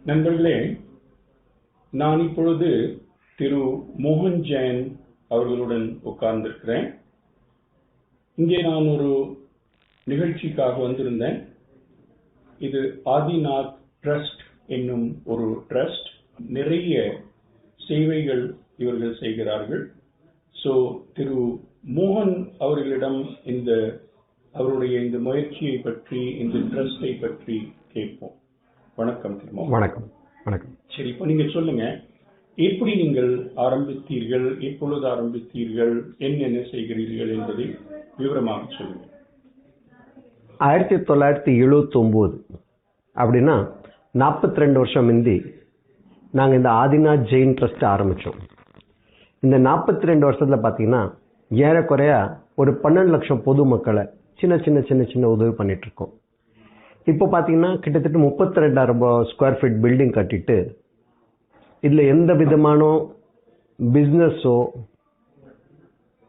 நண்பர்களே, நான் இப்பொழுது திரு மோகன் ஜெயின் அவர்களுடன் உட்கார்ந்திருக்கிறேன். இங்கே நான் ஒரு நிகழ்ச்சிக்காக வந்திருந்தேன். இது ஆதிநாத் ட்ரஸ்ட் என்னும் ஒரு ட்ரஸ்ட். நிறைய சேவைகள் இவர்கள் செய்கிறார்கள். திரு மோகன் அவர்களிடம் அவருடைய இந்த முயற்சியை பற்றி, இந்த ட்ரஸ்டை பற்றி கேட்போம். வணக்கம் திரு மோகன். வணக்கம். வணக்கம். சரி, இப்போ நீங்க சொல்லுங்க, எப்படி நீங்கள் ஆரம்பித்தீர்கள், எப்பொழுது ஆரம்பித்தீர்கள், என்னென்ன செய்கிறீர்கள் என்பதை விவரமாக சொல்லுங்க. 1979 அப்படின்னா 42 வருஷம் முந்தி நாங்கள் இந்த ஆதிநாத் ஜெயின் ட்ரஸ்ட் ஆரம்பித்தோம். இந்த 42 வருஷத்தில் பார்த்தீங்கன்னா ஏறக்குறைய ஒரு 12 லட்சம் பொதுமக்களை சின்ன சின்ன சின்ன சின்ன உதவி பண்ணிட்டு இருக்கோம். இப்போ பார்த்தீங்கன்னா கிட்டத்தட்ட 32,000 ஸ்கொயர் ஃபீட் பில்டிங் கட்டிட்டு இதில் எந்த விதமான பிஸ்னஸோ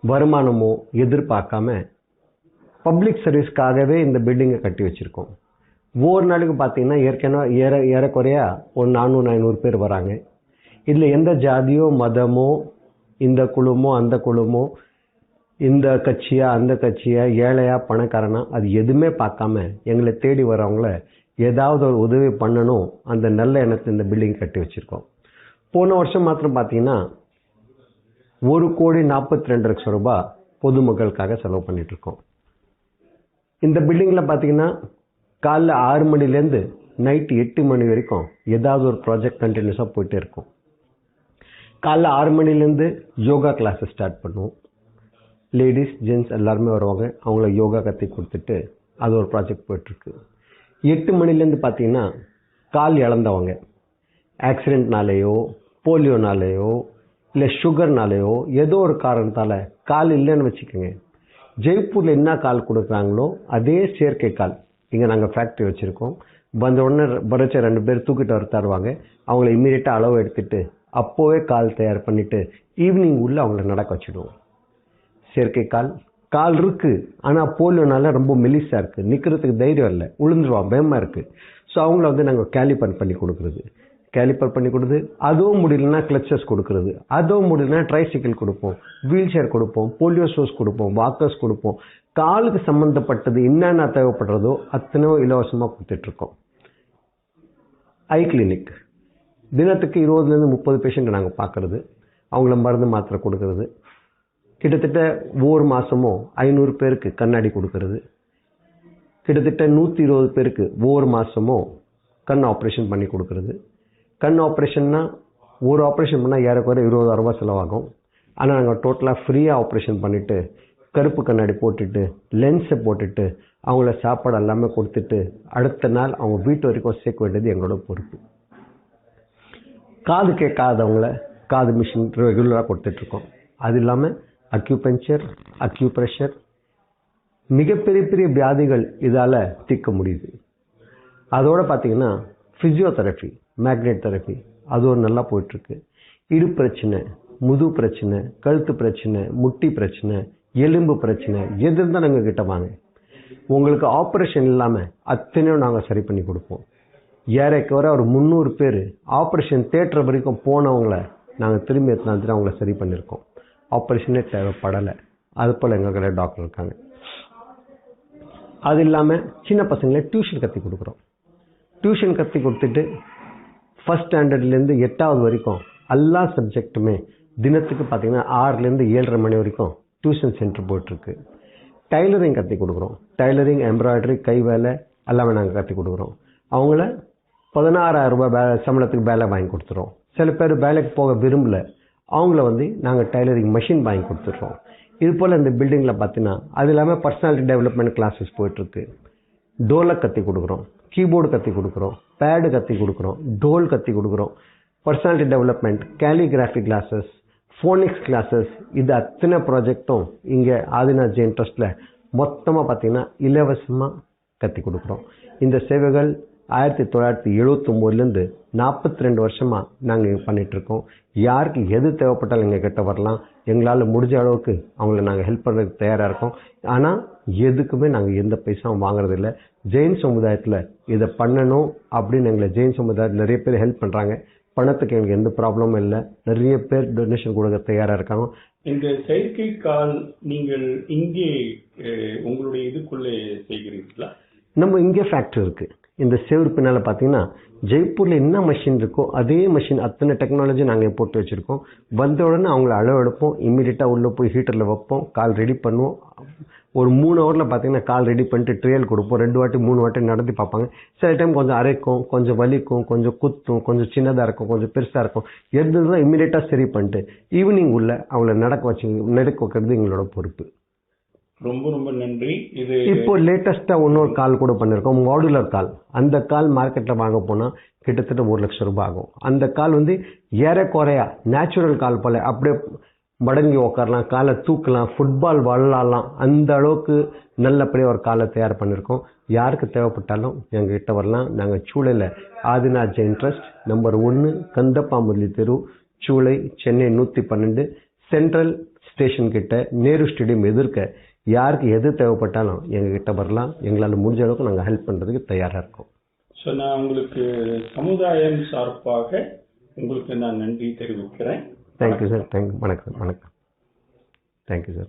வருமானமோ எதிர்பார்க்காம பப்ளிக் சர்வீஸ்க்காகவே இந்த பில்டிங்கை கட்டி வச்சுருக்கோம். ஒவ்வொரு நாளைக்கு பார்த்தீங்கன்னா ஏறக்குறைய ஒரு 400-500 பேர் வராங்க. இதில் எந்த ஜாதியோ மதமோ, இந்த குழுமோ அந்த குழுமோ, இந்த கட்சியா அந்த கட்சியா, ஏழையா பணக்காரனா, அது எதுவுமே பார்க்காம எங்களை தேடி வரவங்கள ஏதாவது ஒரு உதவி பண்ணணும், அந்த நல்ல எண்ணத்தை இந்த பில்டிங் கட்டி வச்சுருக்கோம். போன வருஷம் மாத்திரம் பார்த்தீங்கன்னா 1,42,00,000 ரூபாய் பொதுமக்களுக்காக செலவு பண்ணிட்டு இருக்கோம். இந்த பில்டிங்கில் பார்த்தீங்கன்னா காலைல 6 மணிலேருந்து நைட்டு 8 மணி வரைக்கும் ஏதாவது ஒரு ப்ராஜெக்ட் கண்டினியூஸாக போயிட்டே இருக்கும். காலைல 6 மணிலேருந்து யோகா கிளாஸஸ் ஸ்டார்ட் பண்ணுவோம். லேடிஸ் ஜென்ட்ஸ் எல்லாருமே வருவாங்க. அவங்கள யோகா கற்றி கொடுத்துட்டு அது ஒரு ப்ராஜெக்ட் போயிட்டுருக்கு. 8 மணிலேருந்து பார்த்தீங்கன்னா கால் இழந்தவங்க, ஆக்சிடென்ட்னாலேயோ போலியோனாலேயோ இல்லை சுகர்னாலேயோ ஏதோ ஒரு காரணத்தால் கால் இல்லைன்னு வச்சுக்கோங்க, ஜெய்ப்பூரில் என்ன கால் கொடுக்குறாங்களோ அதே செயற்கை கால் இங்கே நாங்கள் ஃபேக்ட்ரி வச்சுருக்கோம். வந்த உடனே வரைச்ச 2 பேர் தூக்கிட்டு வர தருவாங்க. அவங்கள இம்மீடியட்டாக அளவு எடுத்துட்டு அப்போவே கால் தயார் பண்ணிவிட்டு ஈவினிங் உள்ள அவங்கள நடக்க வச்சுடுவோம். செயற்கை கால் இருக்குது, ஆனால் போலியோனால ரொம்ப மெலிசாக இருக்குது, நிற்கிறதுக்கு தைரியம் இல்லை, உளுந்துருவான், பயமாக இருக்குது. ஸோ அவங்கள நாங்கள் கேலிப்பர் பண்ணி கொடுக்குறது. அதுவும் முடியலன்னா கிளச்சஸ் கொடுக்குறது, அதுவும் முடியலன்னா ட்ரைசைக்கிள் கொடுப்போம், வீல் சேர் கொடுப்போம், போலியோ ஷோஸ் கொடுப்போம், வாக்கர்ஸ் கொடுப்போம். காலுக்கு சம்மந்தப்பட்டது என்னென்ன தேவைப்படுறதோ அத்தனையும் இலவசமாக கொடுத்துட்ருக்கோம். ஐ கிளினிக் தினத்துக்கு 20-30 பேஷண்ட்டை நாங்கள் பார்க்குறது, அவங்கள மருந்து மாத்திரை கொடுக்கறது. கிட்டத்தட்ட ஒவ்வொரு மாதமும் 500 பேருக்கு கண்ணாடி கொடுக்கறது. கிட்டத்தட்ட 120 பேருக்கு ஒவ்வொரு மாதமும் கண் ஆப்ரேஷன் பண்ணி கொடுக்கறது. கண் ஆப்ரேஷன்னா ஒரு ஆப்ரேஷன் பண்ணால் ஏறக்குறைய 20,000 ரூபாய் செலவாகும். ஆனால் நாங்கள் டோட்டலாக ஃப்ரீயாக ஆப்ரேஷன் பண்ணிவிட்டு கருப்பு கண்ணாடி போட்டுட்டு லென்ஸை போட்டுட்டு அவங்கள சாப்பாடு எல்லாமே கொடுத்துட்டு அடுத்த நாள் அவங்க வீட்டு வரைக்கும் சேர்க்க வேண்டியது எங்களோட பொறுப்பு. காது கேட்காதவங்கள காது மிஷின் ரெகுலராக கொடுத்துட்ருக்கோம். அது இல்லாமல் அக்யூபஞ்சர், அக்யூப்ரெஷர், மிகப்பெரிய பெரிய வியாதிகள் இதால் தீர்க்க முடியுது. அதோடு பார்த்திங்கன்னா ஃபிசியோதெரப்பி, மேக்னெட் தெரப்பி, அது ஒரு நல்லா போயிட்டுருக்கு. இடுப்பு பிரச்சனை, முதுகு பிரச்சனை, கழுத்து பிரச்சனை, முட்டி பிரச்சனை, எலும்பு பிரச்சனை, எது இருந்தால் நாங்கள் கிட்ட வாங்க. உங்களுக்கு ஆப்ரேஷன் இல்லாமல் அத்தனையும் நாங்கள் சரி பண்ணி கொடுப்போம். ஏறக்குறைய ஒரு 300 பேர் ஆப்ரேஷன் தேட்டர் வரைக்கும் போனவங்கள நாங்கள் திரும்பி எத்தனை அவங்கள சரி பண்ணியிருக்கோம். ஆப்ரேஷனே தேவைப்படலை. அது போல் எங்கள் டாக்டர் இருக்காங்க. அது இல்லாமல் சின்ன பசங்களை டியூஷன் கற்றுக் கொடுக்குறோம். டியூஷன் கற்றுக் கொடுத்துட்டு 1st ஸ்டாண்டர்ட்லேருந்து 8வது வரைக்கும் எல்லா சப்ஜெக்ட்டுமே தினத்துக்கு பார்த்திங்கன்னா 6லேருந்து 7:30 மணி வரைக்கும் டியூஷன் சென்டர் போயிட்டுருக்கு. டைலரிங் கற்றுக் கொடுக்குறோம். டைலரிங், எம்ப்ராய்டரி, கை வேலை எல்லாமே நாங்கள் கற்றுக் கொடுக்குறோம். அவங்கள 16,000 ரூபாய் சம்பளத்துக்கு வேலை வாங்கி கொடுத்துறோம். சில பேர் வேலைக்கு போக விரும்பலை, அவங்கள நாங்கள் டைலரிங் மிஷின் வாங்கி கொடுத்துட்றோம். இது போல் இந்த பில்டிங்கில் பார்த்தீங்கன்னா அது இல்லாமல் பர்சனாலிட்டி டெவலப்மெண்ட் கிளாஸஸ் போயிட்டுருக்கு. டோலக் கற்றுக் கொடுக்குறோம், கீபோர்டு கற்றுக் கொடுக்குறோம், பேடு கற்றுக் கொடுக்குறோம், டோல் கற்றுக் கொடுக்குறோம், personality development, calligraphy classes, Phoenix classes, இது அத்தனை ப்ராஜெக்டும் இங்கே ஆதிநாத் ஜெயின் ட்ரஸ்ட்டில் மொத்தமாக பார்த்திங்கன்னா இலவசமாக கற்றுக் கொடுக்குறோம். இந்த சேவைகள் 1979லேருந்து 42 வருஷமாக நாங்கள் பண்ணிகிட்ருக்கோம். யாருக்கு எது தேவைப்பட்டாலும் எங்கள் கிட்ட வரலாம். எங்களால் முடிஞ்ச அளவுக்கு அவங்கள நாங்கள் ஹெல்ப் பண்ணுறதுக்கு தயாராக இருக்கோம். ஆனால் எதுக்குமே நாங்கள் எந்த பைசாவும் வாங்குறதில்ல. ஜெயின் சமுதாயத்தில் இதை பண்ணணும் அப்படின்னு எங்களை ஜெயின் சமுதாயத்தில் நிறைய பேர் ஹெல்ப் பண்ணுறாங்க. பணத்துக்கு எங்களுக்கு எந்த ப்ராப்ளமும் இல்லை. நிறைய பேர் டொனேஷன் கொடுக்க தயாராக இருக்காங்க. இந்த செயற்கை கால் நீங்கள் இங்கே உங்களுடைய இதுக்குள்ளே செய்கிறீர்களா? நம்ம இங்கே ஃபேக்ட்ரி இருக்குது. இந்த சேவர் பின்னால் பார்த்தீங்கன்னா ஜெய்ப்பூரில் என்ன மிஷின் இருக்கோ அதே மிஷின் அத்தனை டெக்னாலஜி நாங்கள் போட்டு வச்சுருக்கோம். வந்த உடனே அவங்கள அளவு எடுப்போம், இம்மீடியட்டாக உள்ளே போய் ஹீட்டரில் வைப்போம், கால் ரெடி பண்ணுவோம். ஒரு 3 ஹவரில் பார்த்தீங்கன்னா கால் ரெடி பண்ணிட்டு ட்ரையல் கொடுப்போம். 2 வாட்டி 3 வாட்டி நடத்தி பார்ப்பாங்க. சில டைம் கொஞ்சம் அரைக்கும், கொஞ்சம் வலிக்கும், கொஞ்சம் குத்தும், கொஞ்சம் சின்னதாக இருக்கும், கொஞ்சம் பெருசாக இருக்கும். எதுதான் இம்மீடியட்டாக சரி பண்ணிட்டு ஈவினிங் உள்ள அவங்கள நடக்க வைக்கிறது எங்களோட பொறுப்பு. ரொம்ப ரொம்ப நன்றி. இது இப்போ லேட்டஸ்டா இன்னொரு கால் கூட பண்ணிருக்கோம், மாடுலர் கால். அந்த கால் மார்க்கெட்ல வாங்க போனா கிட்டத்தட்ட 1 லட்சம் ரூபாய் ஆகும். அந்த கால் ஏறக்குறையா நேச்சுரல் கால் போல அப்படியே மடங்கி உட்காரலாம், காலை தூக்கலாம், ஃபுட்பால் விளாடலாம். அந்த அளவுக்கு நல்லபடியாக ஒரு காலை தயார் பண்ணியிருக்கோம். யாருக்கு தேவைப்பட்டாலும் எங்ககிட்ட வரலாம். நாங்கள் சூளையில் ஆதிநாத் ஜெயின் ட்ரஸ்ட் நம்பர் 1 கந்தப்பாமுரளி தெரு, சூளை, சென்னை 112, சென்ட்ரல் ஸ்டேஷன் கிட்ட, நேரு ஸ்டேடியம் எதிர்க்க. யாருக்கு எது தேவைப்பட்டாலும் எங்ககிட்ட வரலாம். எங்களால் முடிஞ்ச அளவுக்கு நாங்கள் ஹெல்ப் பண்ணுறதுக்கு தயாராக இருக்கோம். ஸோ நான் உங்களுக்கு சமுதாயம் சார்பாக உங்களுக்கு நான் நன்றி தெரிவிக்கிறேன். Thank you sir. வணக்கம். Thank you sir.